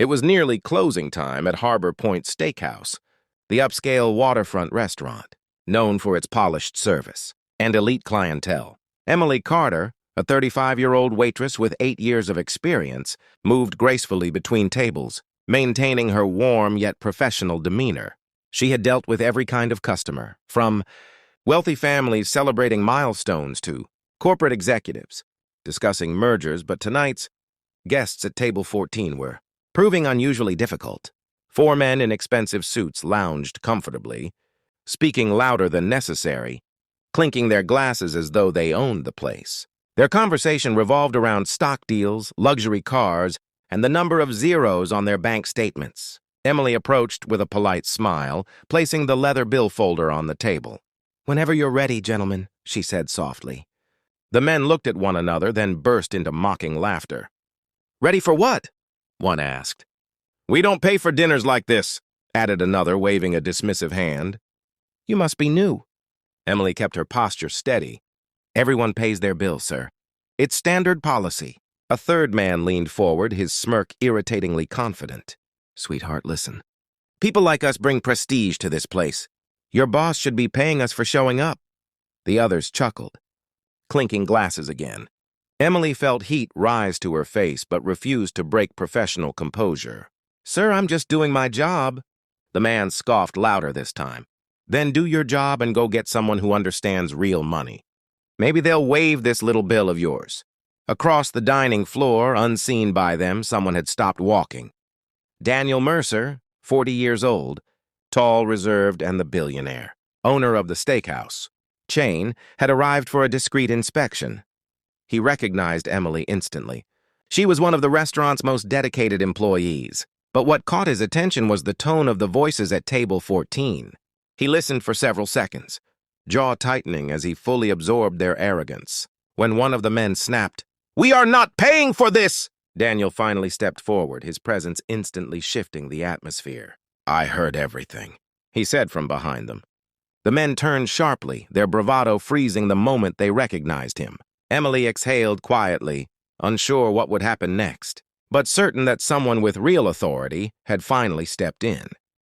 It was nearly closing time at Harbor Point Steakhouse, the upscale waterfront restaurant, known for its polished service and elite clientele. Emily Carter, a 35-year-old waitress with 8 years of experience, moved gracefully between tables, maintaining her warm yet professional demeanor. She had dealt with every kind of customer, from wealthy families celebrating milestones to corporate executives discussing mergers, but tonight's guests at table 14 were proving unusually difficult. 4 men in expensive suits lounged comfortably, speaking louder than necessary, clinking their glasses as though they owned the place. Their conversation revolved around stock deals, luxury cars, and the number of zeros on their bank statements. Emily approached with a polite smile, placing the leather bill folder on the table. "Whenever you're ready, gentlemen," she said softly. The men looked at one another, then burst into mocking laughter. "Ready for what?" one asked. "We don't pay for dinners like this," added another, waving a dismissive hand. "You must be new." Emily kept her posture steady. "Everyone pays their bill, sir. It's standard policy." A third man leaned forward, his smirk irritatingly confident. "Sweetheart, listen. People like us bring prestige to this place. Your boss should be paying us for showing up." The others chuckled, clinking glasses again. Emily felt heat rise to her face but refused to break professional composure. "Sir, I'm just doing my job." The man scoffed louder this time. "Then do your job and go get someone who understands real money. Maybe they'll waive this little bill of yours." Across the dining floor, unseen by them, someone had stopped walking. Daniel Mercer, 40 years old, tall, reserved, and the billionaire, owner of the steakhouse chain, had arrived for a discreet inspection. He recognized Emily instantly. She was one of the restaurant's most dedicated employees. But what caught his attention was the tone of the voices at table 14. He listened for several seconds, jaw tightening as he fully absorbed their arrogance. When one of the men snapped, "We are not paying for this!" Daniel finally stepped forward, his presence instantly shifting the atmosphere. "I heard everything," he said from behind them. The men turned sharply, their bravado freezing the moment they recognized him. Emily exhaled quietly, unsure what would happen next, but certain that someone with real authority had finally stepped in.